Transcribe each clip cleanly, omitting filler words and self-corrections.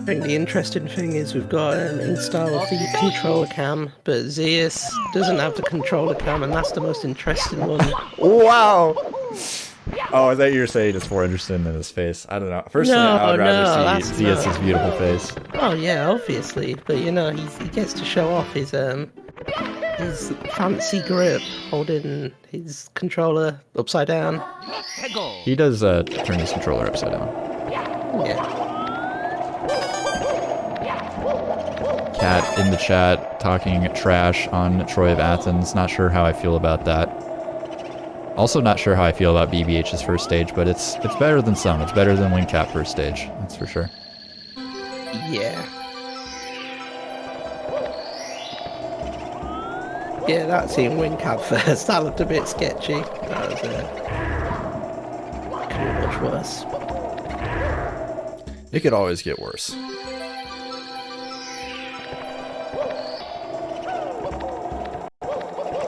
I think the interesting thing is we've got an Inkstar with the controller cam, but Zeus doesn't have the controller cam, and that's the most interesting one. Wow! Oh, I thought you were saying it's more interesting than his face. I don't know. Personally, I No, would rather no, see that's Zeus's not. beautiful face. Oh yeah, obviously, but you know he gets to show off his fancy grip, holding his controller upside down. He does turn his controller upside down. Yeah. Cat in the chat talking trash on Troy of Athens. Not sure how I feel about that. Also not sure how I feel about BBH's first stage, but it's better than some. It's better than Wingcap first stage, that's for sure. Yeah. Yeah, that scene Wingcap first, that looked a bit sketchy. That was could be much worse. It could always get worse.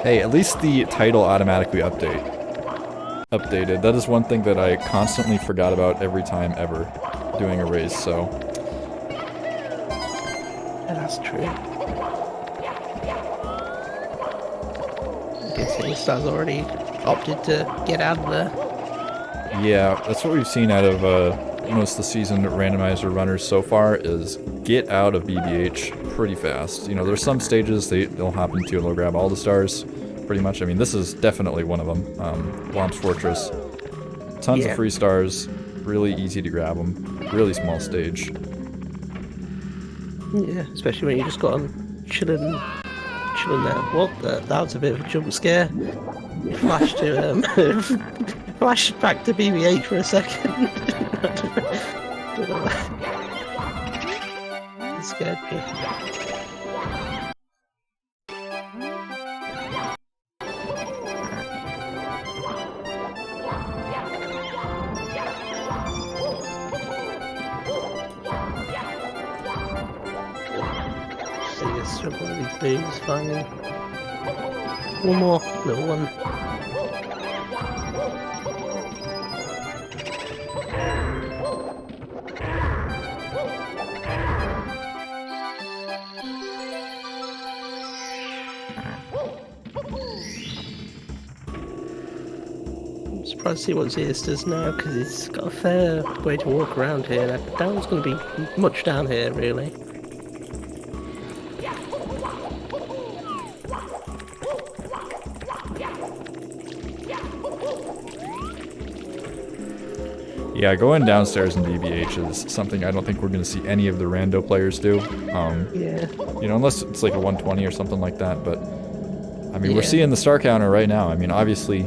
Hey, at least the title automatically updated. That is one thing that I constantly forgot about every time ever doing a race, so. Yeah, that's true. I guess Inkstar's already opted to get out of there. Yeah, that's what we've seen out of most of the seasoned randomizer runners so far, is get out of BBH pretty fast. You know, there's some stages they'll hop into and they'll grab all the stars, pretty much. I mean, this is definitely one of them. Womp's Fortress. Tons of free stars, really easy to grab them, really small stage. Yeah, especially when you just got them chilling there. What? That was a bit of a jump scare. Flash to flash back to BBH for a second. It scared me. See this trouble with these dudes finally. One more little one. I'm surprised to see what Zeus does now, because he's got a fair way to walk around here. That one's going to be much down here, really. Yeah, going downstairs in BBH is something I don't think we're going to see any of the rando players do. Yeah. You know, unless it's like a 120 or something like that, but I mean, we're seeing the star counter right now. I mean, obviously,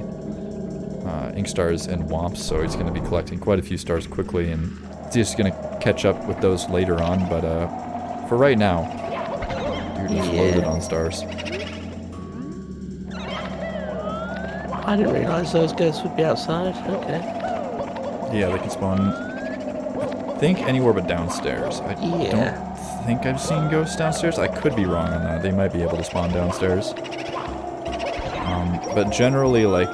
Inkstar's in Womps, so he's going to be collecting quite a few stars quickly, and he's just going to catch up with those later on, but for right now, dude is loaded on stars. I didn't realise those ghosts would be outside. Okay. Yeah, they can spawn, I think, anywhere but downstairs. I don't think I've seen ghosts downstairs. I could be wrong on that. They might be able to spawn downstairs. But generally, like,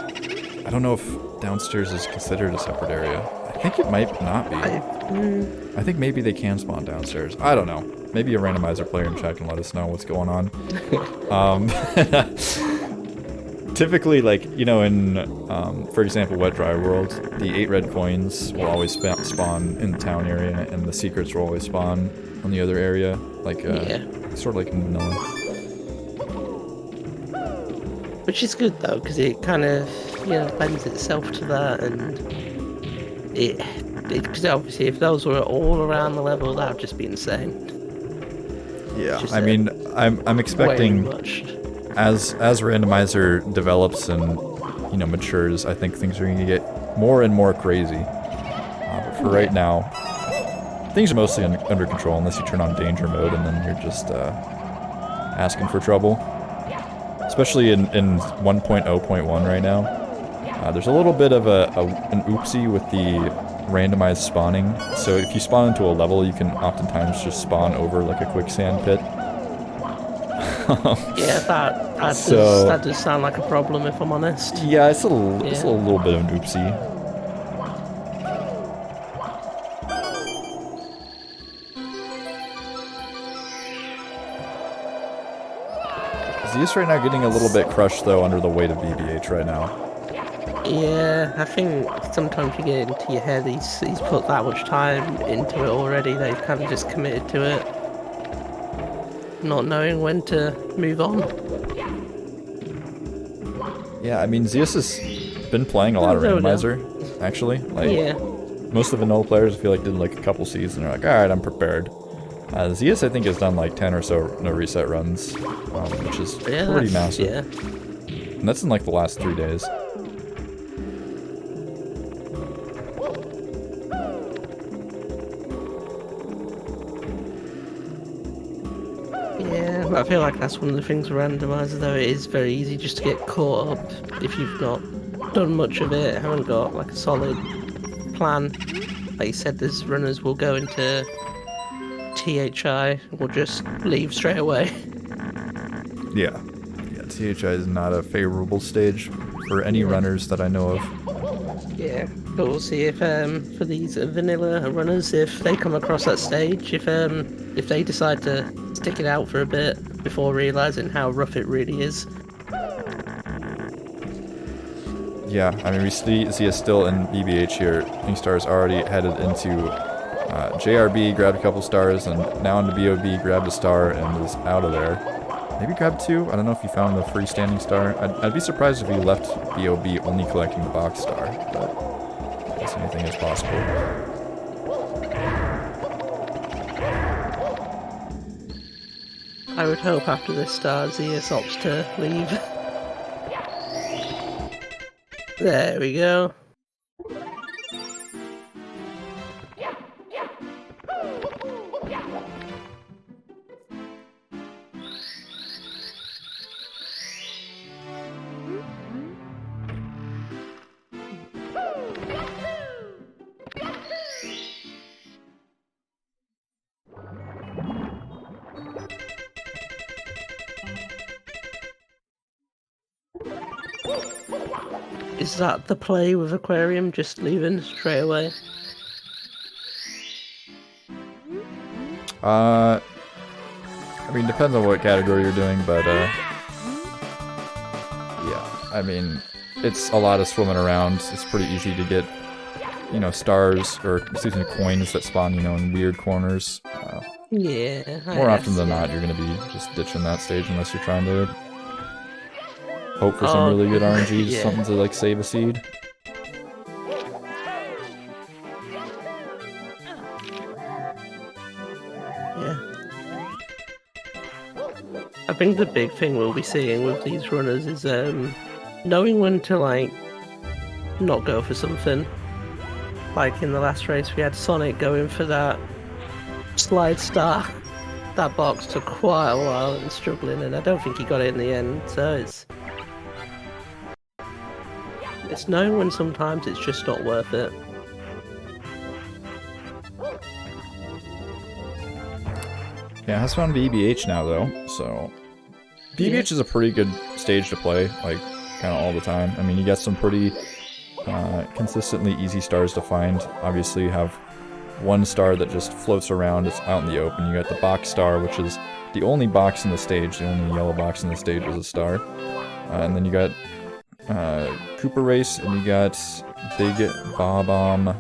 I don't know if downstairs is considered a separate area. I think it might not be. I think maybe they can spawn downstairs. I don't know. Maybe a randomizer player in chat can let us know what's going on. Typically, like, you know, in, for example, Wet Dry World, the 8 red coins will always spawn in the town area, and the secrets will always spawn on the other area, like, sort of like in vanilla. Which is good, though, because it kind of, you know, lends itself to that, and because obviously if those were all around the level, that would just be insane. Yeah, I mean, I'm expecting... As randomizer develops and, you know, matures, I think things are going to get more and more crazy. But for right now, things are mostly under control unless you turn on danger mode, and then you're just asking for trouble. Especially in 1.0.1 right now. There's a little bit of an oopsie with the randomized spawning. So if you spawn into a level, you can oftentimes just spawn over like a quicksand pit. Yeah, that does sound like a problem, if I'm honest. Yeah, it's a little bit of an oopsie. Zeus right now getting a little bit crushed though under the weight of BBH right now. Yeah, I think sometimes you get into your head, he's put that much time into it already that he's kind of just committed to it. Not knowing when to move on. Yeah, I mean, Zeus has been playing a lot of Randomizer, actually. Like, yeah. Most of the vanilla players, I feel like, did like a couple seasons and are like, alright, I'm prepared. Zeus, I think, has done like 10 or so no reset runs, which is pretty massive. Yeah. And that's in like the last 3 days. Yeah, I feel like that's one of the things with Randomizer, though. It is very easy just to get caught up if you've not done much of it, haven't got like a solid plan. Like you said, there's runners will go into THI will just leave straight away. Yeah. Yeah, THI is not a favorable stage for any runners that I know of. Yeah, but we'll see if for these vanilla runners, if they come across that stage, if they decide to stick it out for a bit before realizing how rough it really is. Yeah, I mean, we see us still in BBH here. Inkstar's already headed into JRB, grabbed a couple stars, and now into BOB, grabbed a star, and is out of there. Maybe grabbed 2? I don't know if he found the freestanding star. I'd be surprised if he left BOB only collecting the box star, but I guess anything is possible. I would hope after this star, Zeus opts to leave. There we go. Is that the play with Aquarium, just leaving straight away? I mean, depends on what category you're doing, but, yeah, I mean, it's a lot of swimming around. It's pretty easy to get, you know, stars, or, excuse me, coins that spawn, you know, in weird corners. Yeah. More often than not, you're gonna be just ditching that stage unless you're trying to hope for some really good RNG, just something to, like, save a seed. I think the big thing we'll be seeing with these runners is knowing when to like not go for something. Like in the last race we had Sonic going for that slide star. That box took quite a while and struggling, and I don't think he got it in the end, so it's knowing when sometimes it's just not worth it. Yeah, it has found BBH now though, so BBH is a pretty good stage to play, like, kind of all the time. I mean, you get some pretty consistently easy stars to find. Obviously, you have one star that just floats around, it's out in the open. You got the box star, which is the only box in the stage, the only yellow box in the stage is a star. And then you got Cooper Race, and you got Big Bob-omb,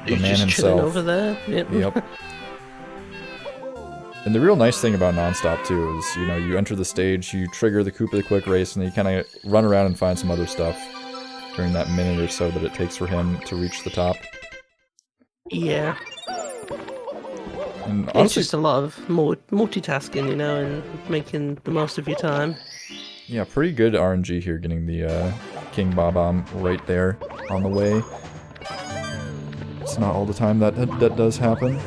the man himself. Over there. Yep. And the real nice thing about Nonstop, too, is, you know, you enter the stage, you trigger the Koopa the Quick Race, and then you kind of run around and find some other stuff during that minute or so that it takes for him to reach the top. Yeah. And honestly, it's just a lot of multitasking, you know, and making the most of your time. Yeah, pretty good RNG here, getting the King Bob-omb right there on the way. It's not all the time that does happen.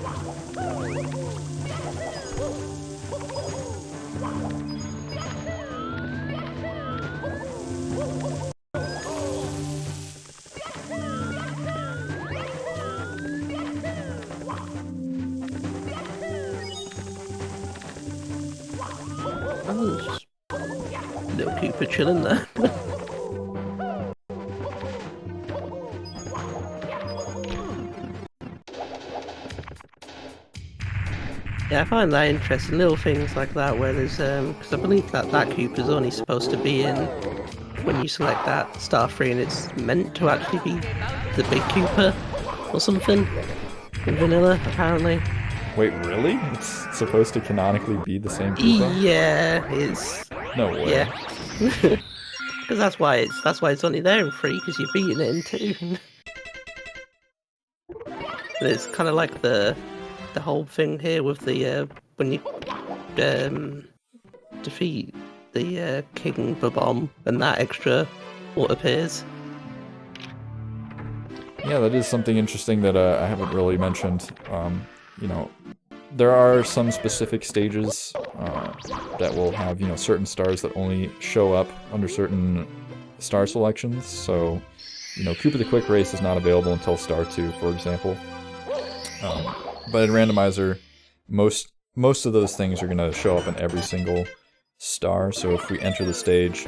Just little Cooper chilling there. Yeah, I find that interesting. Little things like that where there's because I believe that Koopa's only supposed to be in when you select that Star 3, and it's meant to actually be the big Koopa or something in vanilla, apparently. Wait, really? It's supposed to canonically be the same Koopa? Yeah, it's no way. Yeah, because that's why it's only there in 3 because you're beating it in 2. And it's kind of like the whole thing here with the when you defeat the King Babom and that extra what appears. Yeah, that is something interesting that I haven't really mentioned. You know, there are some specific stages that will have, you know, certain stars that only show up under certain star selections. So, you know, Koopa the Quick Race is not available until Star 2, for example. But in Randomizer, most of those things are going to show up in every single star. So if we enter the stage,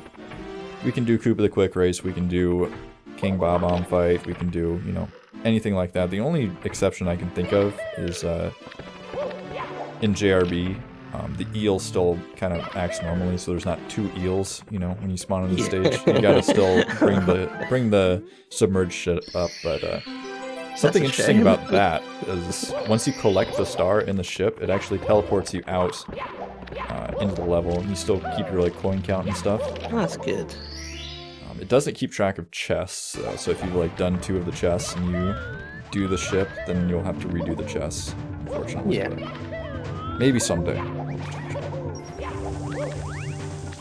we can do Koopa the Quick Race, we can do King Bob-omb fight, we can do, you know, anything like that. The only exception I can think of is in JRB, the eel still kind of acts normally, so there's not 2 eels, you know, when you spawn on the stage. You gotta still bring the submerged ship up, but something interesting about that is once you collect the star in the ship, it actually teleports you out into the level, and you still keep your like coin count and stuff. That's good. It doesn't keep track of chests, so if you've like done 2 of the chests and you do the ship, then you'll have to redo the chests, unfortunately. Yeah. But maybe someday.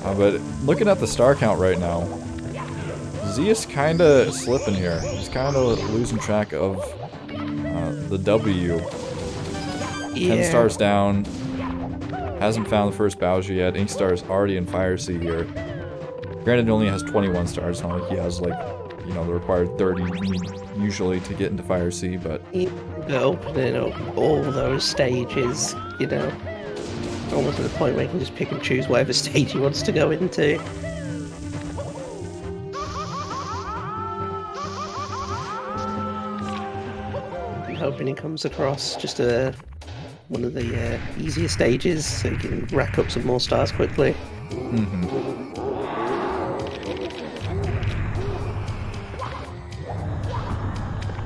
But looking at the star count right now, Zeus kinda slipping here. He's kinda losing track of the W. Yeah. 10 stars down. Hasn't found the first Bowser yet. Inkstar is already in Fire Sea here. Granted, he only has 21 stars. It's not like he has, like, you know, the required 30 usually to get into Fire Sea, but... Opening up all those stages, you know, almost to the point where he can just pick and choose whatever stage he wants to go into. I'm hoping he comes across just one of the easier stages so he can rack up some more stars quickly.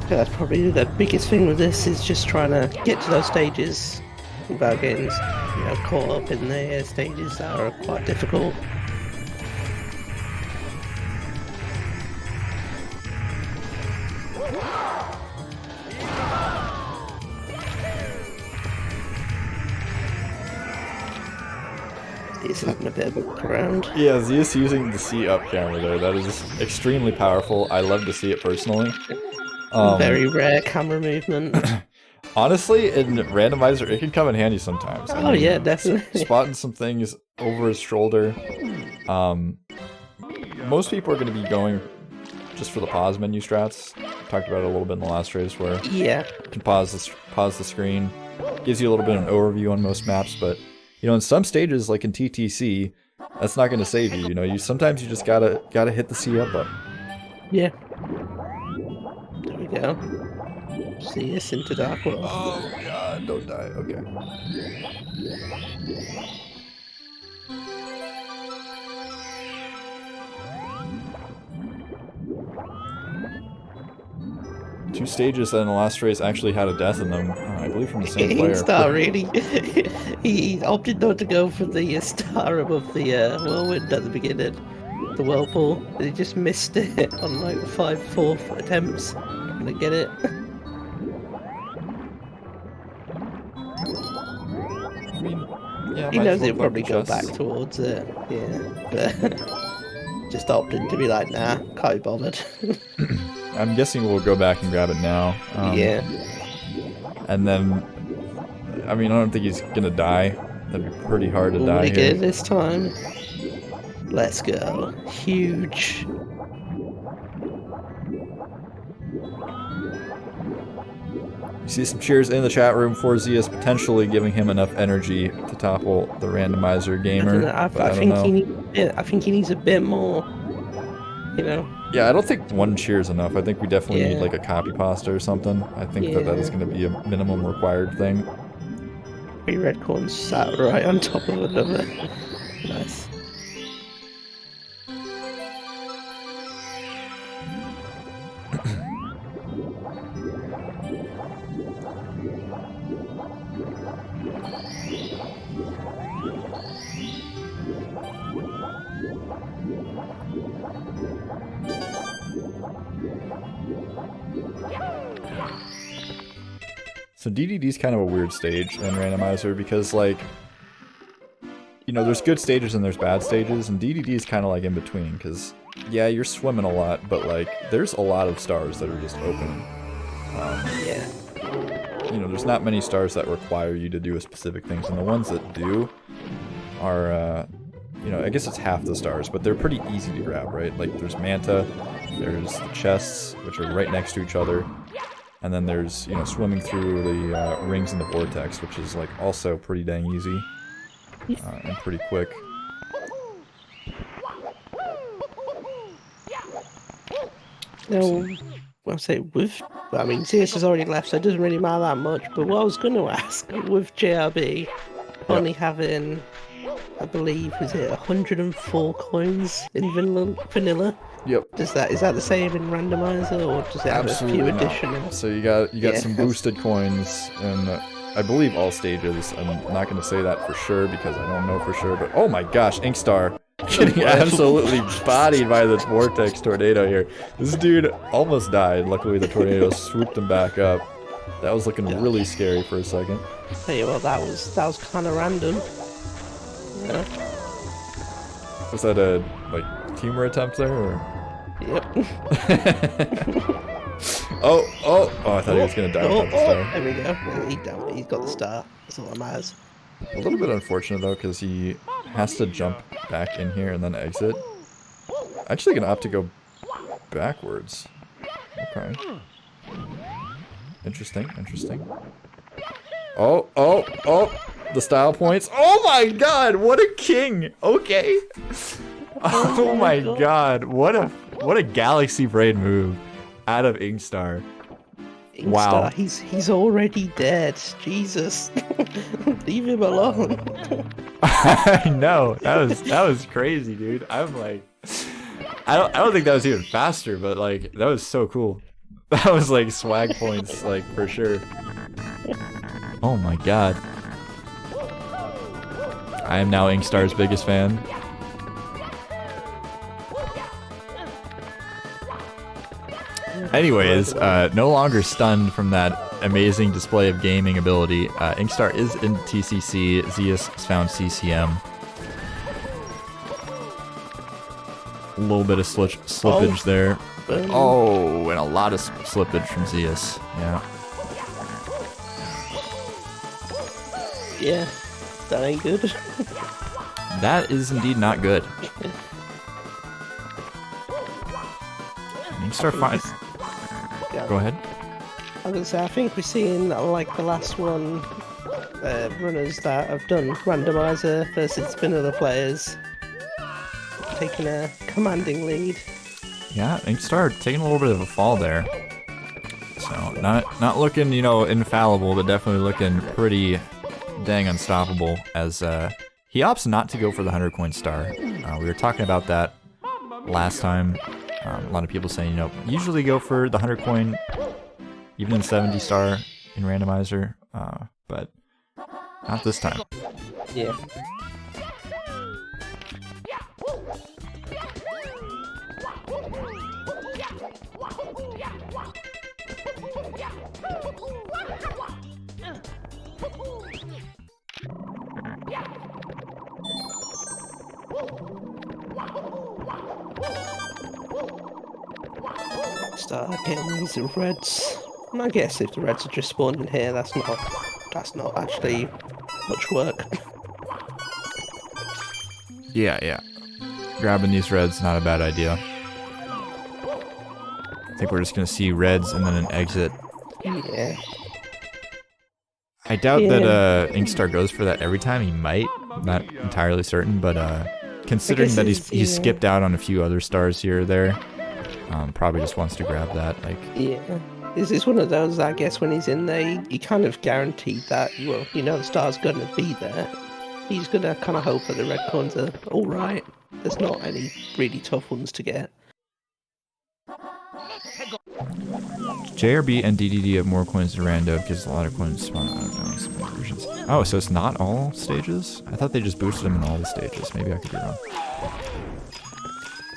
That's probably the biggest thing with this, is just trying to get to those stages without getting, you know, caught up in the stages that are quite difficult. He's having a bit of a look around. Yeah, Zeus using the see up camera there, that is extremely powerful. I love to see it personally. Very rare camera movement. Honestly, in Randomizer, it can come in handy sometimes. Oh, yeah, definitely. Spotting some things over his shoulder. Most people are going to be going just for the pause menu strats. Talked about it a little bit in the last race, where you can pause the screen. Gives you a little bit of an overview on most maps, but you know, in some stages, like in TTC, that's not going to save you. You know, sometimes you just gotta hit the C up button. Yeah. There we go. See us into Dark World. Oh god, don't die. Okay. Two stages that in the last race actually had a death in them, I believe from the same player. Inkstar really, he opted not to go for the star above the whirlwind at the beginning, the whirlpool. He just missed it on like the 5/4 attempts to get it. I mean, yeah, he knows he'll probably go back towards it, yeah, but just opted to be like, nah, can't be bothered. I'm guessing we'll go back and grab it now. Yeah. And then, I mean, I don't think he's gonna die. That'd be pretty hard to die here. Good this time. Let's go. Huge. You see some cheers in the chat room for Zeus, potentially giving him enough energy to topple the randomizer gamer. I think he needs a bit more. You know. Yeah, I don't think one cheer is enough. I think we definitely need like a copy pasta or something. I think that is going to be a minimum required thing. 3 red coins sat right on top of another. Nice. So DDD is kind of a weird stage in Randomizer because, like, you know, there's good stages and there's bad stages, and DDD is kind of like in between because, yeah, you're swimming a lot, but like, there's a lot of stars that are just open. Yeah. You know, there's not many stars that require you to do a specific things, and the ones that do are, you know, I guess it's half the stars, but they're pretty easy to grab, right? Like, there's Manta, there's the chests, which are right next to each other. And then there's, you know, swimming through the rings in the vortex, which is, like, also pretty dang easy. And pretty quick. No, I'll say I mean, Zeus has already left, so it doesn't really matter that much. But what I was going to ask, with JRB only having, I believe, was it 104 coins in vanilla? Yep. Is that the same in Randomizer, or does it have a few additional? So you got some boosted coins in, I believe, all stages. I'm not going to say that for sure because I don't know for sure. But oh my gosh, Inkstar getting absolutely bodied by the vortex tornado here. This dude almost died. Luckily, the tornado swooped him back up. That was looking really scary for a second. Tell you what, that was kind of random. Yeah. Was that a like humor attempt there? Or? Yep. oh! I thought he was gonna die without the star. There we go. He's got the star. That's all that matters. A little bit unfortunate though, because he has to jump back in here and then exit. Actually, gonna opt to go backwards. Okay. Interesting. Oh! The style points. Oh my God! What a king! Okay. Oh my God! What a Galaxy Braid move out of Inkstar. Wow. He's already dead. Jesus. Leave him alone. I know. That was crazy, dude. I'm like, I don't think that was even faster, but like that was so cool. That was like swag points, like for sure. Oh my God. I am now Inkstar's biggest fan. Anyways, no longer stunned from that amazing display of gaming ability. Inkstar is in TCC. Zeas found CCM. A little bit of slippage there. Oh, and a lot of slippage from Zeas. Yeah. Yeah, that ain't good. That is indeed not good. Inkstar finds. Yeah. Go ahead. I was gonna say, I think we're seeing like the last one runners that have done randomizer versus vanilla players taking a commanding lead. Yeah, Inkstar taking a little bit of a fall there. So not looking, you know, infallible, but definitely looking pretty dang unstoppable as he opts not to go for the 100 coin star. We were talking about that last time. A lot of people saying, you know, usually go for the 100 coin, even in 70 star in randomizer, but not this time. Yeah. Start getting these reds. And I guess if the reds are just spawned in here, that's not actually much work. Yeah. Grabbing these reds, not a bad idea. I think we're just gonna see reds and then an exit. Yeah. I doubt that Inkstar goes for that every time. He might, not entirely certain, but considering that he's skipped out on a few other stars here or there, probably just wants to grab that. Like, yeah. It's one of those, I guess, when he's in there, you kind of guaranteed that, well, you know the star's going to be there. He's going to kind of hope that the red coins are alright. There's not any really tough ones to get. JRB and DDD have more coins than Rando because a lot of coins spawn out of some versions. Oh, so it's not all stages? I thought they just boosted them in all the stages. Maybe I could be wrong.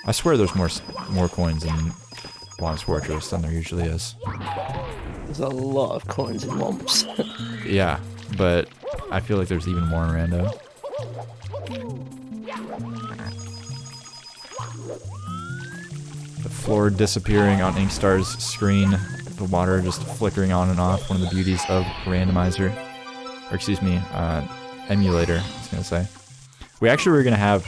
I swear there's more coins in Womp's Fortress than there usually is. There's a lot of coins in Womps. Yeah, but I feel like there's even more in Rando. The floor disappearing on Inkstar's screen. The water just flickering on and off. One of the beauties of Randomizer. Or excuse me, emulator, I was going to say. We actually were going to have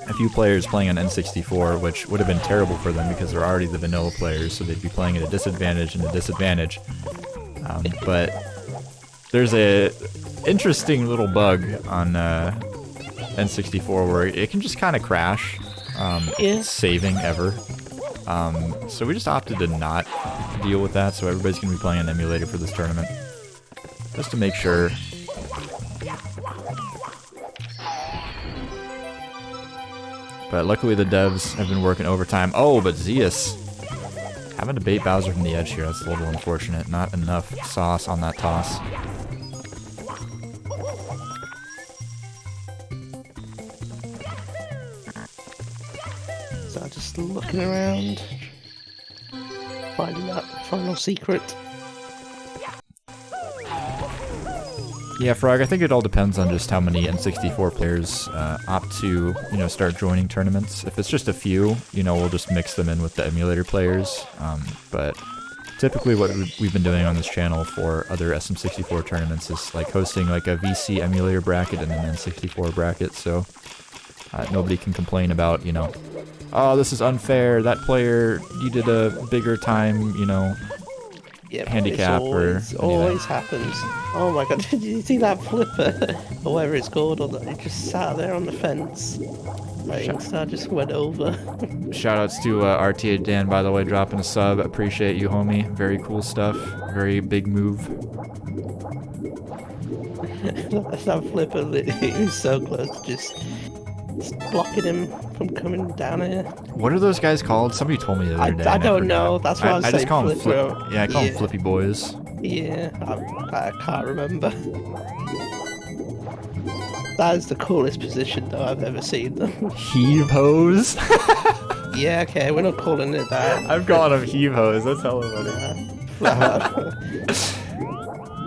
a few players playing on N64, which would have been terrible for them because they're already the vanilla players, so they'd be playing at a disadvantage and a disadvantage. But there's a interesting little bug on N64 where it can just kind of crash, saving ever. So we just opted to not deal with that, so everybody's going to be playing an emulator for this tournament. Just to make sure. But luckily the devs have been working overtime. Oh, but Zeas having to bait Bowser from the edge here. That's a little unfortunate. Not enough sauce on that toss. So just looking around, finding that final secret. Yeah, Frog, I think it all depends on just how many N64 players opt to, you know, start joining tournaments. If it's just a few, you know, we'll just mix them in with the emulator players. But typically what we've been doing on this channel for other SM64 tournaments is like hosting like a VC emulator bracket and an N64 bracket, so nobody can complain about, you know, oh, this is unfair, that player needed a bigger time, you know, handicap or anything. Always happens. Oh my god, did you see that flipper? Or whatever it's called, or that it just sat there on the fence. Like, Inkstar just went over. Shoutouts to RTA Dan, by the way, dropping a sub. Appreciate you, homie. Very cool stuff. Very big move. That flipper, he was so close to just blocking him from coming down here. What are those guys called? Somebody told me the other day. I don't know. That's why I just call them flipper. Yeah, I call them Flippy Boys. Yeah, I can't remember. That is the coolest position though I've ever seen them. Heave hose? Yeah, okay, we're not calling it that. I'm calling them heave hose. That's hella funny.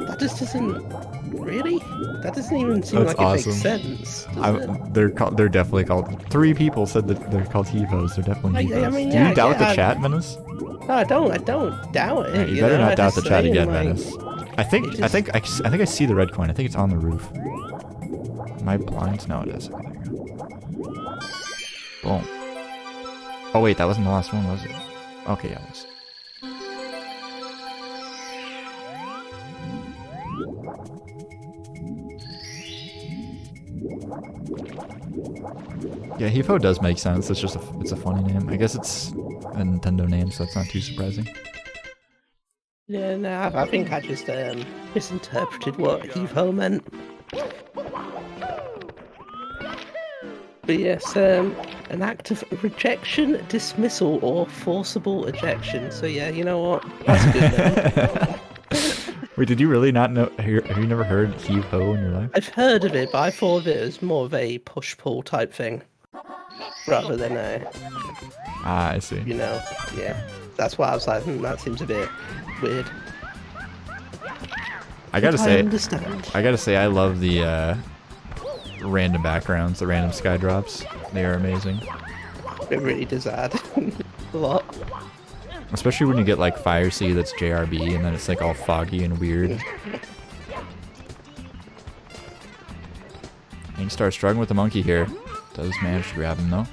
That just doesn't... Really? That doesn't even seem like awesome. It makes sense. They're definitely called... 3 people said that they're called heave hose. They're definitely heave hose. I mean, yeah, do you doubt the chat, Menace? No, I don't doubt it. Right, you better not doubt the chat again, Menace. I think I see the red coin. I think it's on the roof. Am I blind? No, it is. Okay, there you go. Boom. Oh wait, that wasn't the last one, was it? Okay, yeah, it was. Yeah, Hifo does make sense. It's just it's a funny name. I guess it's a Nintendo name, so that's not too surprising. Yeah, no, I think I just misinterpreted what Hifo meant. But yes, an act of rejection, dismissal, or forcible ejection. So yeah, you know what? That's a good name. Wait, did you really not know? Have you never heard heave ho in your life? I've heard of it, but I thought of it as more of a push-pull type thing, rather than a... Ah, I see. You know, yeah. That's why I was like, that seems a bit weird. I gotta say, I love the random backgrounds, the random sky drops. They are amazing. It really does add a lot. Especially when you get like Fire Sea that's JRB and then it's like all foggy and weird. Inkstar struggling with the monkey here. Does manage to grab him though.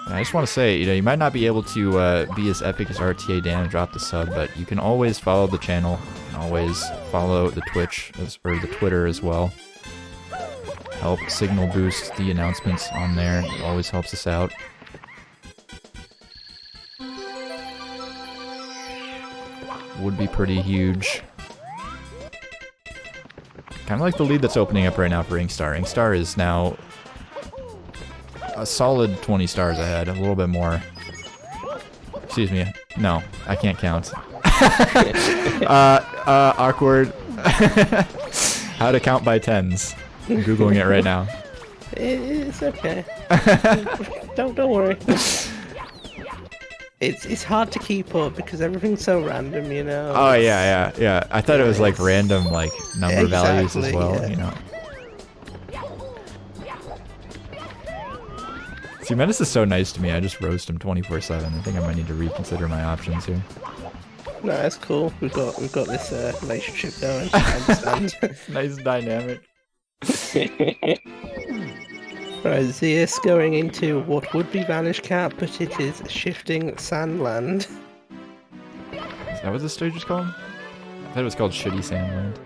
And I just want to say, you know, you might not be able to be as epic as RTA Dan and drop the sub, but you can always follow the channel and always follow the Twitch or the Twitter as well. Help signal boost the announcements on there. It always helps us out. would be pretty huge. Kind of like the lead that's opening up right now for Inkstar. Inkstar is now a solid 20 stars ahead, a little bit more. Excuse me. No, I can't count. Awkward. How to count by tens. I'm Googling it right now. It's okay. don't worry. It's hard to keep up because everything's so random, you know. Oh yeah. I thought it was like random like number values as well, yeah. you know. See, Menace is so nice to me. I just roast him 24/7. I think I might need to reconsider my options here. No, that's cool. We've got this relationship going. I understand. Nice dynamic. Right, Zeus going into what would be Vanish Cap, but it is Shifting Sandland. Is that what this stage is called? I thought it was called Shitty Sandland.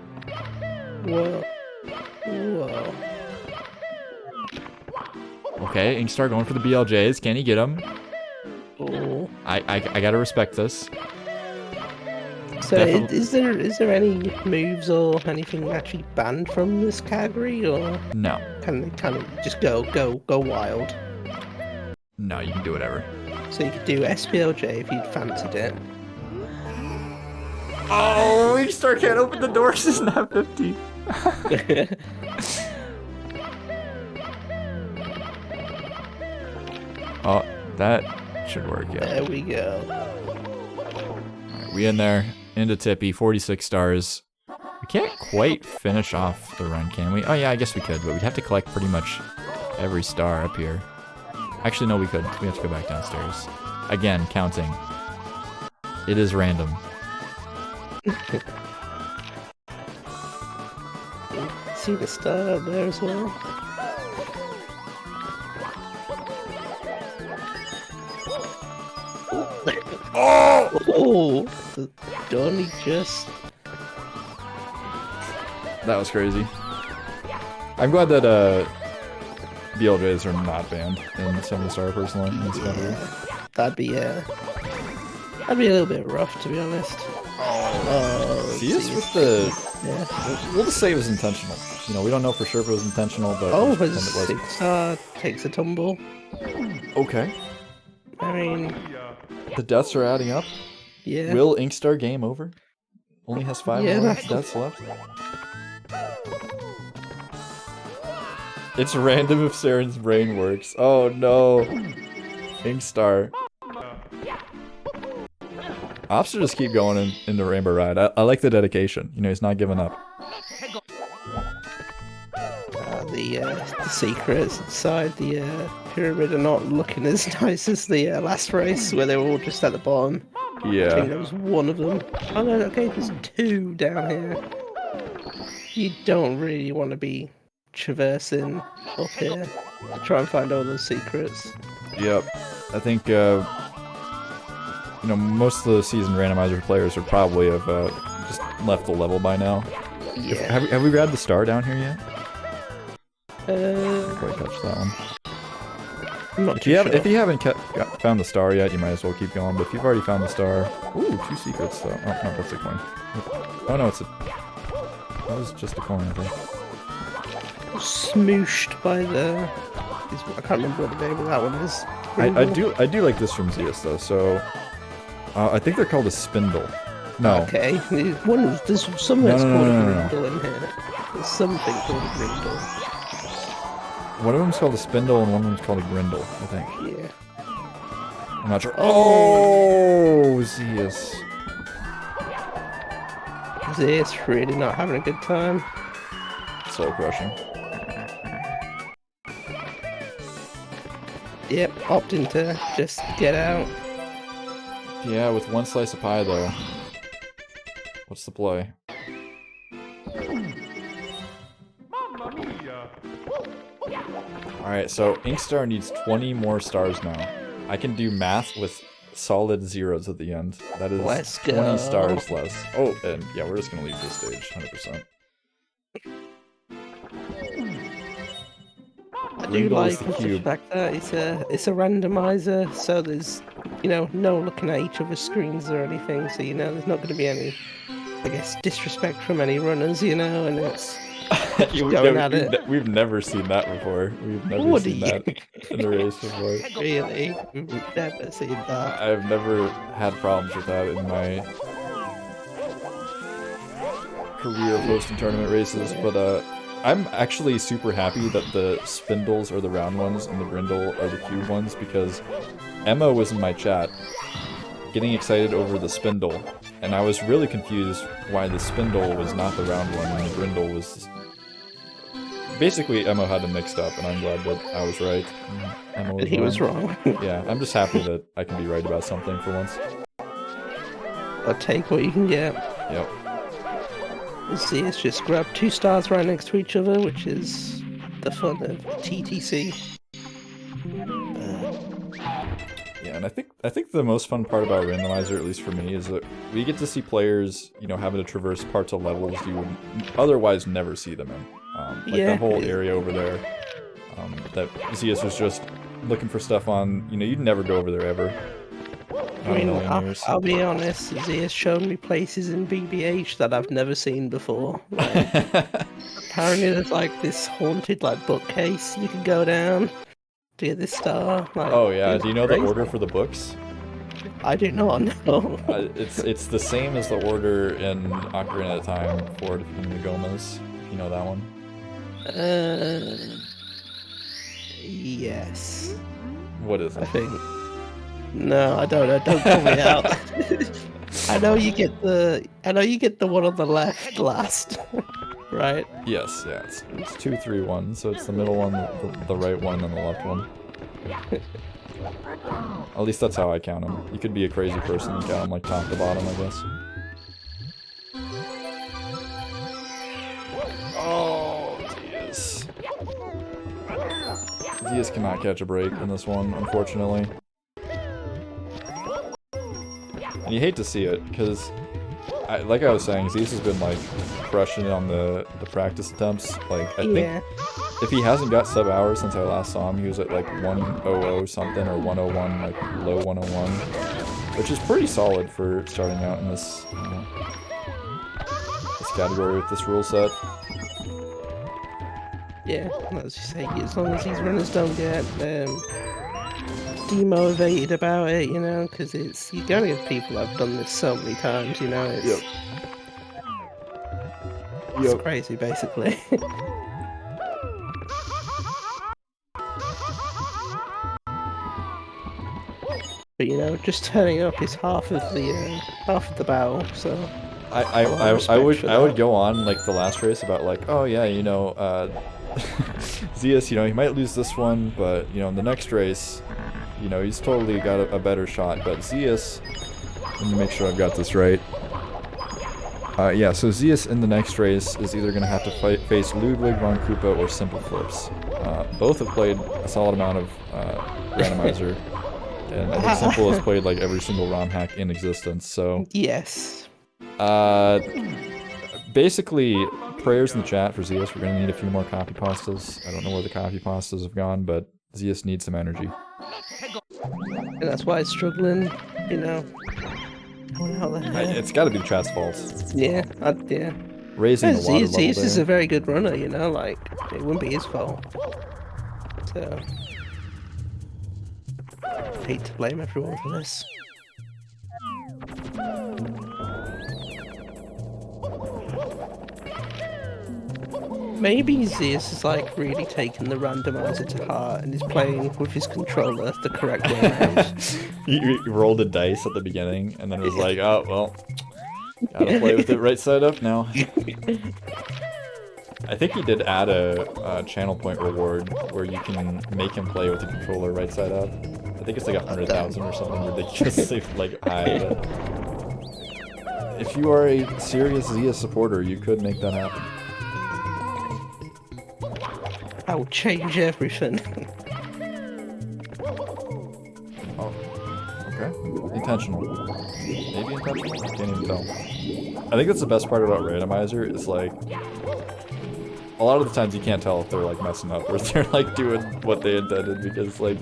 Whoa. Okay, Inkstar going for the BLJs. Can he get them? Oh. I gotta respect this. So is there any moves or anything actually banned from this category, or No. can they just go wild? No, you can do whatever. So you could do SPLJ if you'd fancied it. Oh, Inkstar can't open the doors. Doesn't have 50. Oh, that should work. Yeah. There we go. Right, we in there. Into Tippy, 46 stars. We can't quite finish off the run, can we? Oh yeah, I guess we could, but we'd have to collect pretty much every star up here. Actually, no, we couldn't. We have to go back downstairs. Again, counting. It is random. See the star up there as well. Oh! Donnie just... That was crazy. I'm glad that BLJs are not banned in 7-star personally in this category. That'd be a little bit rough, to be honest. Zeus with the... Yeah. We'll just say it was intentional. You know, we don't know for sure if it was intentional, but... Oh, his 6-star takes a tumble. Okay. I mean... The deaths are adding up. Yeah. Will Inkstar game over? Only has 5 more deaths left. It's random if Saren's brain works. Oh no. Inkstar. Ops to just keep going in the Rainbow Ride. I like the dedication. You know, he's not giving up. The secrets inside the pyramid are not looking as nice as the last race, where they were all just at the bottom. Yeah. I think there was one of them. Oh no, okay, there's 2 down here. You don't really want to be traversing up here to try and find all those secrets. Yep. I think, you know, most of the seasoned randomizer players would probably have just left the level by now. Yeah. Have we grabbed the star down here yet? Uh, Quite touched that one. I'm not too sure. If you haven't found the star yet, you might as well keep going. But if you've already found the star, ooh, 2 secrets though. Oh no, that's a coin. Oh no, that was just a coin, I think. Smooshed by the... I can't remember what the name of that one is. I do like this from Zeus though. So I think they're called a spindle. No. Okay. There's something that's called a grindle in here. There's something called a grindle. One of them's called a spindle and one of them's called a grindle, I think. Yeah. I'm not sure. Oh, Zeus. Zeus really not having a good time. Soul crushing. Yep, opting to just get out. Yeah, with 1 slice of pie though. What's the play? Alright, so Inkstar needs 20 more stars now. I can do math with solid zeros at the end. That is 20 stars less. Oh, and yeah, we're just gonna leave this stage, 100%. I do like the fact that it's a randomizer, so there's, you know, no looking at each other's screens or anything, so you know there's not going to be any, I guess, disrespect from any runners, you know, and it's going at it. We've never seen that before. We've never seen that in a race before. Really? We've never seen that. I've never had problems with that in my career of hosting tournament races, but I'm actually super happy that the spindles are the round ones and the brindle are the cube ones, because Emma was in my chat getting excited over the spindle, and I was really confused why the spindle was not the round one and the brindle was... Basically, Emma had them mixed up, and I'm glad that I was right. Emma was was wrong. Yeah, I'm just happy that I can be right about something for once. I'll take what you can get. Yep. See, it's just grab 2 stars right next to each other, which is the fun of TTC. Yeah, and I think the most fun part about Randomizer, at least for me, is that we get to see players, you know, having to traverse parts of levels you would otherwise never see them in. Like that whole area over there, that Zeas was just looking for stuff on, you know, you'd never go over there ever. I mean, I'll be honest, Zeas showed me places in BBH that I've never seen before. Like, apparently there's like this haunted like bookcase you can go down to get this star. Like, oh yeah, do you know the order for the books? I do not know. It's the same as the order in Ocarina of Time for defeating the Gomas. You know that one? Yes. What is it? I think. No, I don't know. Don't call me out. I know you get the one on the left last, right? Yes, yeah. It's 2, 3, 1. So it's the middle one, the right one, and the left one. At least that's how I count them. You could be a crazy person and count them like top to bottom, I guess. Oh, Zeas. Zeas cannot catch a break in this one, unfortunately. And you hate to see it, because, like I was saying, Zeas has been, like, crushing it on the practice attempts. Like, I think if he hasn't got sub hours since I last saw him, he was at, like, 100 something, or 101, like, low 101. Which is pretty solid for starting out in this, you know, this category with this rule set. Yeah, as you say, as long as these runners don't get demotivated about it, you know, because you're going to get people that have done this so many times, you know, it's crazy, basically. But, you know, just turning up is half of the battle, so... I would go on, like, the last race about, like, oh yeah, you know, Zeas, you know, he might lose this one, but, you know, in the next race, you know, he's totally got a better shot. But Zeas, let me make sure I've got this right. Yeah, so Zeas in the next race is either going to have to face Ludwig, Von Koopa, or Simple Flips. Both have played a solid amount of Randomizer, and I think Simple has played, like, every single ROM hack in existence, so... Yes. Basically, prayers in the chat for Zeas. We're going to need a few more copy pastas. I don't know where the copy pastas have gone, but Zeas needs some energy. And that's why it's struggling, you know. How the hell? It's got to be the chat's fault. Yeah, yeah. Raising the water level Zeas is a very good runner, you know, like, it wouldn't be his fault. So... I hate to blame everyone for this. Maybe Zeas is like really taking the randomizer to heart and is playing with his controller the correct way around. He rolled a dice at the beginning and then was like, oh, well, gotta play with it right side up now. I think he did add a channel point reward where you can make him play with the controller right side up. I think it's like 100,000 or something ridiculously like high. But if you are a serious Zeas supporter, you could make that happen. I will change everything. Oh, okay. Intentional. Maybe intentional? I can't even tell. I think that's the best part about Randomizer, is like, a lot of the times you can't tell if they're like messing up or if they're like doing what they intended, because like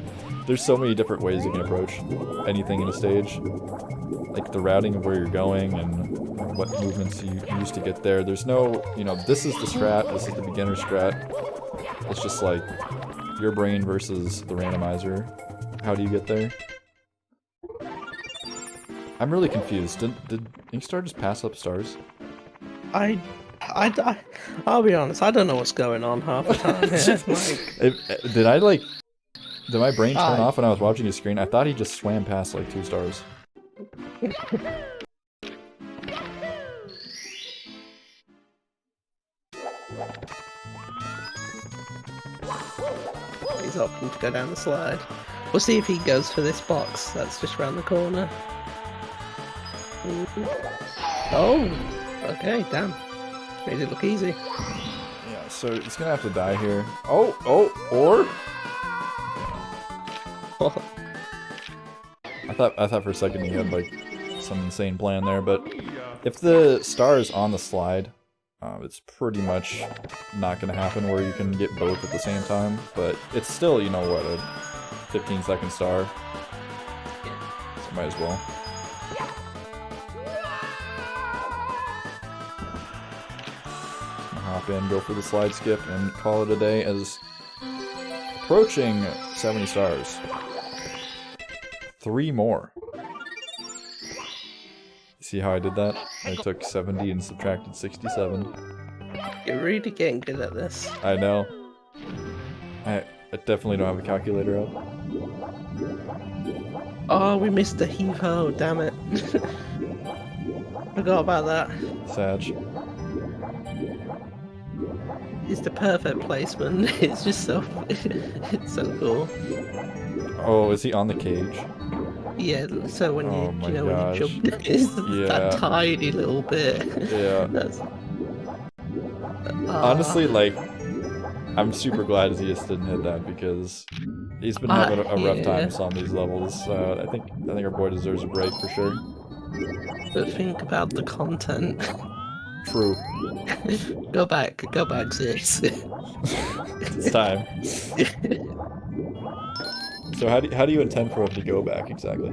there's so many different ways you can approach anything in a stage. Like the routing of where you're going and what movements you use to get there. There's no, you know, this is the strat, this is the beginner strat. It's just like your brain versus the randomizer. How do you get there? I'm really confused. Did Inkstar just pass up stars? I'll be honest, I don't know what's going on half the time here. Like... Did my brain turn off when I was watching his screen? I thought he just swam past like 2 stars. He's opting to go down the slide. We'll see if he goes for this box that's just around the corner. Oh! Okay, damn. Made it look easy. Yeah, so he's gonna have to die here. Or? I thought for a second he had like some insane plan there, but if the star is on the slide, it's pretty much not gonna happen where you can get both at the same time. But it's still, you know what, a 15-second star. So might as well. Hop in, go for the slide skip, and call it a day as approaching 70 stars. 3 more. See how I did that? I took 70 and subtracted 67. You're really getting good at this. I know. I definitely don't have a calculator up. Oh, we missed the heave-ho, damn it. Forgot about that. Sag. It's the perfect placement. It's just so... it's so cool. Oh, is he on the cage? Yeah, so when you, when you jump, it's that tiny little bit. Yeah. Honestly, like, I'm super glad Zeas didn't hit that, because he's been having a rough time on these levels. I think our boy deserves a break for sure. But think about the content. True. Go back, Zeas. It's time. So how do you intend for him to go back exactly?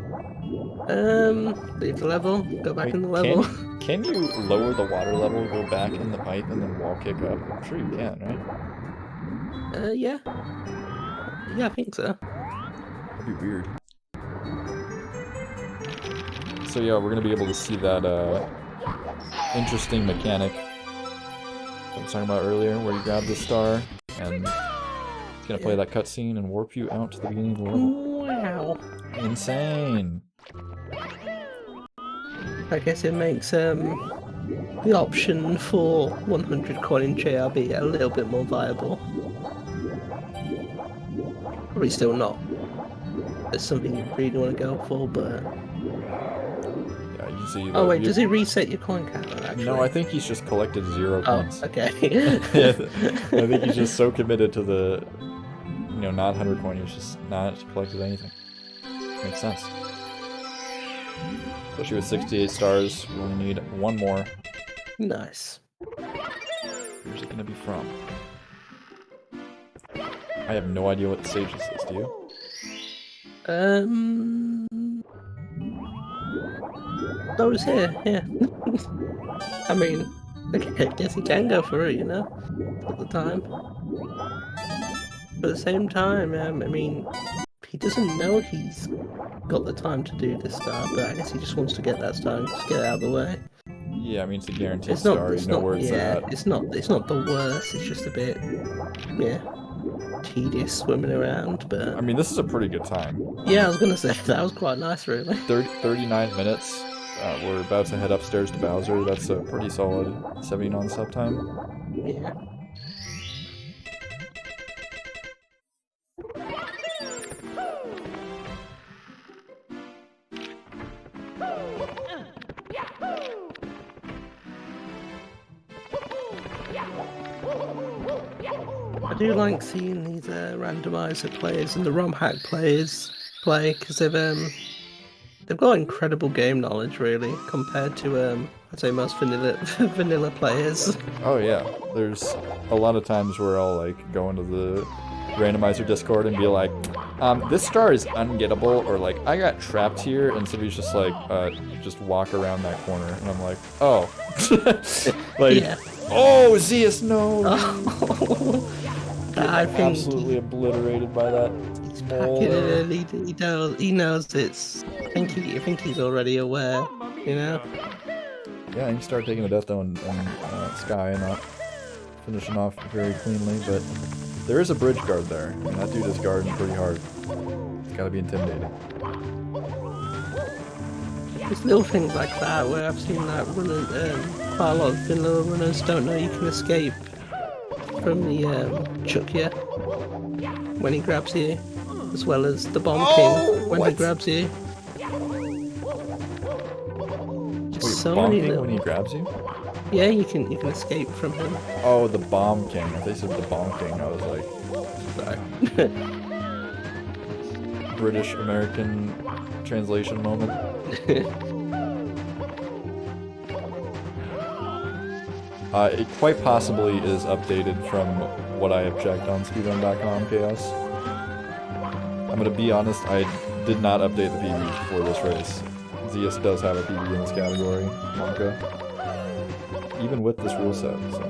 Leave the level, go back in the level. Can you lower the water level, go back in the pipe, and then wall kick up? I'm sure you can, right? Yeah. Yeah, I think so. That'd be weird. So yeah, we're gonna be able to see that interesting mechanic I was talking about earlier, where you grab the star and it's gonna play that cutscene and warp you out to the beginning of the level. Wow. Insane. I guess it makes the option for 100 coin JRB a little bit more viable. Probably still not. It's something you really want to go for, but... Yeah, you see... Oh wait, does it reset your coin counter, actually? No, I think he's just collected 0 points. Oh, okay. I think he's just so committed to the, not 100 coin, he's just not collected anything. Makes sense. Especially with 68 stars, we only need 1 more. Nice. Where's it gonna be from? I have no idea what the stage is, do you? That was here, yeah. I mean, I guess he can go for it, at the time. But at the same time, I mean, he doesn't know he's got the time to do this star, but I guess he just wants to get that star and just get it out of the way. Yeah, I mean, it's a guaranteed star, you know where it's at. It's not the worst, it's just a bit, tedious swimming around, but... I mean, this is a pretty good time. Yeah, I was gonna say, that was quite nice, really. 39 minutes. We're about to head upstairs to Bowser. That's a pretty solid 70 non-stop time. Yeah. I do like seeing these randomizer players and the ROM hack players play, because they've they've got incredible game knowledge, really, compared to I'd say most vanilla players. Oh yeah, there's a lot of times where I'll like go into the randomizer Discord and be like, this star is ungettable, or like I got trapped here, and somebody's just like, just walk around that corner, and I'm like, oh, like, yeah. Oh, Zeas, no. Oh. I think absolutely obliterated by that. He's packing it in. He knows it's. I think he's already aware, you know. Yeah, you can start taking a death though in Sky and not finishing off very cleanly, but there is a bridge guard there, and that dude is guarding pretty hard. It's gotta be intimidating. There's little things like that where I've seen that quite a lot of vanilla runners don't know you can escape from the Chuck ya when he grabs you, as well as the Bomb King when he grabs you. Wait, so Bomb King when he grabs you? Yeah, you can escape from him. Oh, the Bomb King. I thought you said the Bomb King. I was like, sorry. British American translation moment. It quite possibly is updated from what I have checked on speedrun.com chaos. I'm gonna be honest, I did not update the PB for this race. Zeas does have a PB in this category, Monka. Even with this rule set, so.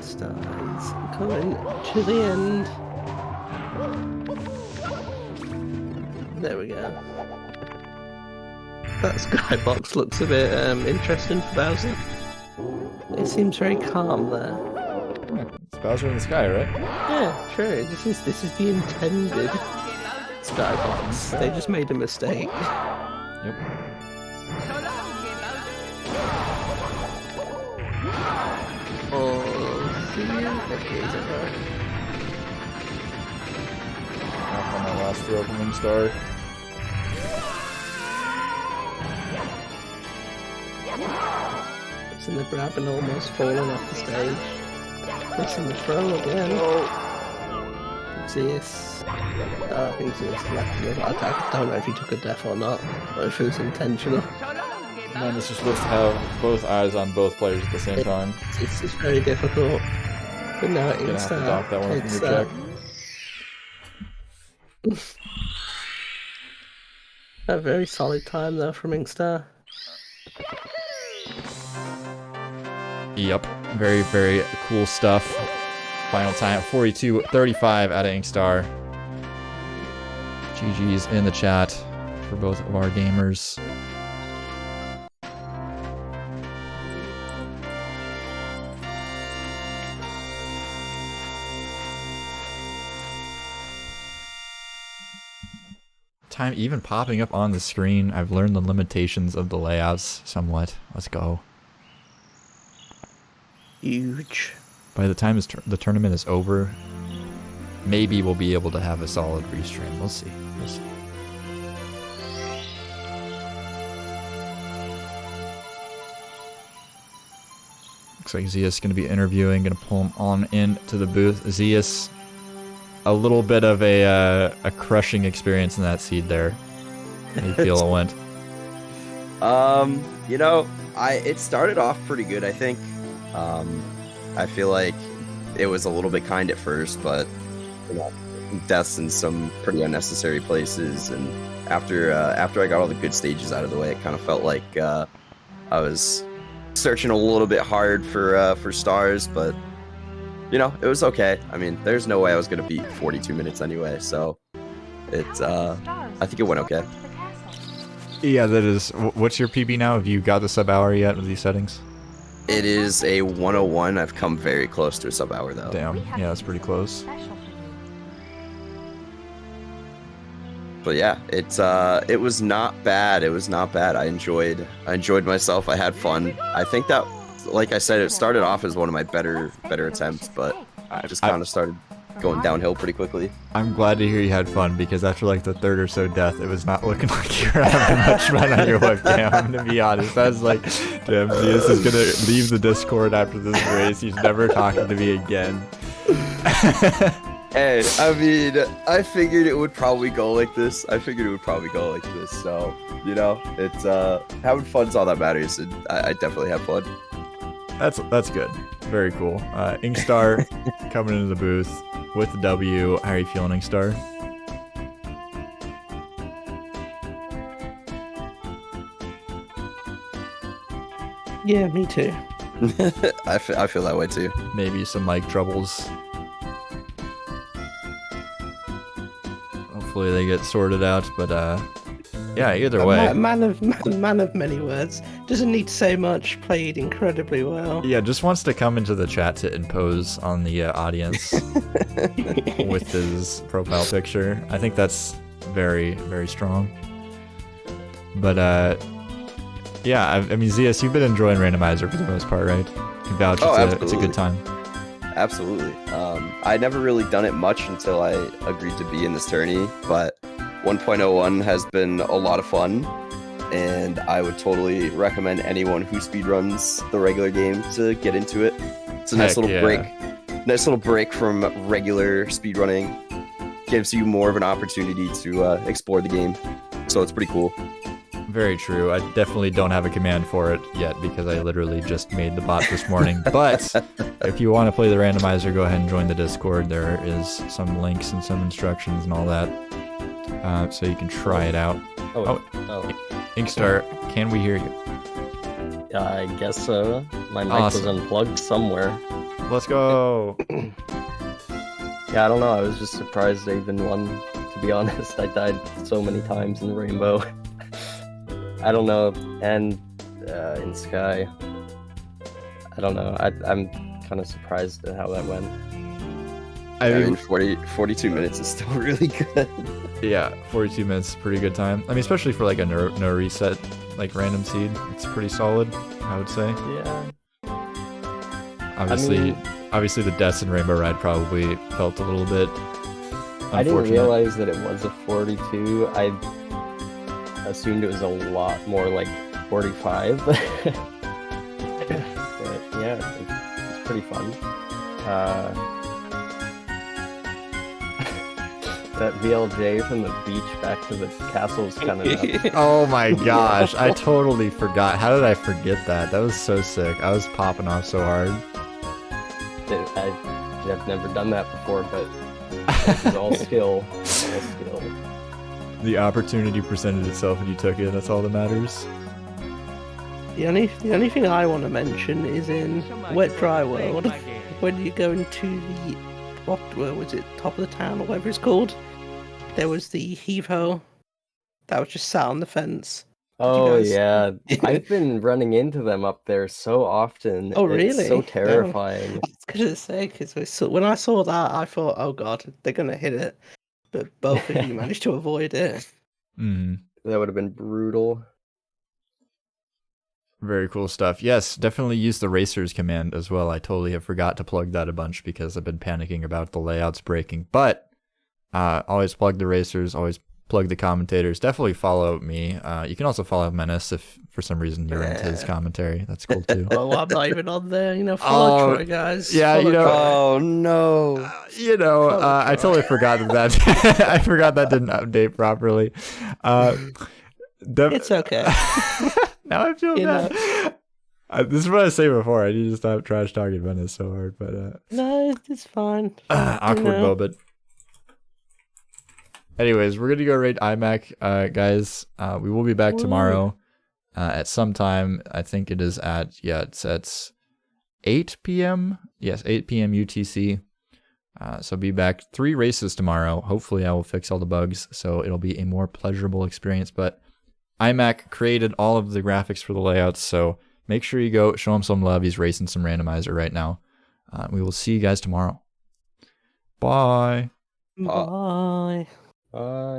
Stars coming to the end. There we go. That skybox looks a bit interesting for Bowser. It seems very calm there. Yeah, it's Bowser in the sky, right? Yeah, sure. This is the intended skybox. They just made a mistake. Yep. Oh, see you. Off on my last throw from Inkstar. It's in the grab and almost falling off the stage. Missing the throw again. Oh. Zeas. I think Zeas left him. I don't know if he took a death or not, or if it was intentional. Man, this is supposed to have both eyes on both players at the same time. It's very difficult. But no, Gonna have to dock that one from your check. A very solid time though from Inkstar. Yep, very, very cool stuff. Final time, 42:35 out of Inkstar. GG's in the chat for both of our gamers. Time even popping up on the screen. I've learned the limitations of the layouts somewhat. Let's go. Huge. By the time the tournament is over, maybe we'll be able to have a solid restream. We'll see. We'll see. Looks like Zeas is going to be interviewing. Going to pull him on into the booth. Zeas, a little bit of a crushing experience in that seed there. How do you feel it went? You know, it started off pretty good, I think. I feel like it was a little bit kind at first, but you know, deaths in some pretty unnecessary places, and after I got all the good stages out of the way, it kind of felt like I was searching a little bit hard for stars, but you know, it was okay. I mean, there's no way I was gonna beat 42 minutes anyway, so it's I think it went okay. Yeah, that is. What's your PB now? Have you got the sub-hour yet with these settings? It is a 101. I've come very close to a sub-hour though. Damn, yeah, that's pretty close. But yeah, it was not bad. It was not bad. I enjoyed myself. I had fun. I think that, like I said, it started off as one of my better attempts, but I just kind of started going downhill pretty quickly. I'm glad to hear you had fun, because after like the third or so death, it was not looking like you were having much fun on your webcam, to be honest. I was like, damn, Zeus is gonna leave the Discord after this race. He's never talking to me again. Hey, I mean, I figured it would probably go like this. So, you know, it's having fun's all that matters, and I definitely have fun. That's good. Very cool. Inkstar coming into the booth with the W. How are you feeling, Inkstar? Yeah, me too. I feel that way too. Maybe some mic troubles. Hopefully they get sorted out, but yeah, either way. Man of many words. Doesn't need to say much. Played incredibly well. Yeah, just wants to come into the chat to impose on the audience with his profile picture. I think that's very, very strong. But yeah, I mean, Zeas, you've been enjoying Randomizer for the most part, right? You can vouch it's a good time. Absolutely. I never really done it much until I agreed to be in this tourney, but 1.01 has been a lot of fun, and I would totally recommend anyone who speedruns the regular game to get into it. It's a nice little break from regular speedrunning. Gives you more of an opportunity to explore the game, so it's pretty cool. Very true. I definitely don't have a command for it yet, because I literally just made the bot this morning. But if you want to play the randomizer, go ahead and join the Discord. There is some links and some instructions and all that, so you can try it out. Oh. Inkstar, can we hear you? I guess so. My mic was unplugged somewhere. Let's go. Yeah, I don't know. I was just surprised I even won, to be honest. I died so many times in Rainbow. I don't know, and in Sky, I don't know. I'm kind of surprised at how that went. I mean, 42 minutes is still really good. Yeah, 42 minutes, pretty good time. I mean, especially for like a no reset, like random seed, it's pretty solid, I would say. Yeah. Obviously, the deaths in Rainbow Ride probably felt a little bit unfortunate. I didn't realize that it was a 42. I assumed it was a lot more like 45. But yeah, it's pretty fun. That VLJ from the beach back to the castle was kind of nuts. Oh my gosh, I totally forgot. How did I forget that? That was so sick. I was popping off so hard. I've never done that before, but it was all skill. All skill. The opportunity presented itself and you took it. That's all that matters. The only thing I want to mention is in Wet Dry World, when you go into the what was it, top of the town or whatever it's called, there was the heave ho that was just sat on the fence. Oh yeah, I've been running into them up there so often. Oh really? It's so terrifying. I was gonna say, because when I saw that, I thought, oh god, they're gonna hit it. But both of you managed to avoid it. Mm-hmm. That would have been brutal. Very cool stuff. Yes, definitely use the racers command as well. I totally have forgot to plug that a bunch because I've been panicking about the layouts breaking. But always plug the racers, always plug the commentators. Definitely follow me. You can also follow Menace if for some reason you're into his commentary. That's cool too. Oh, I'm not even on there. Follow Troy, guys. Yeah, follow Troy. Oh no. I totally forgot that. I forgot that didn't update properly. It's okay. Now I feel bad. This is what I say before. I need to stop trash talking Menace so hard, but no, it's fine. Awkward moment. Anyways, we're gonna go rate iMac, guys. We will be back tomorrow at some time. I think it is it's 8 p.m. Yes, 8 p.m. UTC. So be back 3 races tomorrow. Hopefully, I will fix all the bugs, so it'll be a more pleasurable experience. But iMac created all of the graphics for the layouts, so make sure you go show him some love. He's racing some randomizer right now. We will see you guys tomorrow. Bye. Bye. Bye.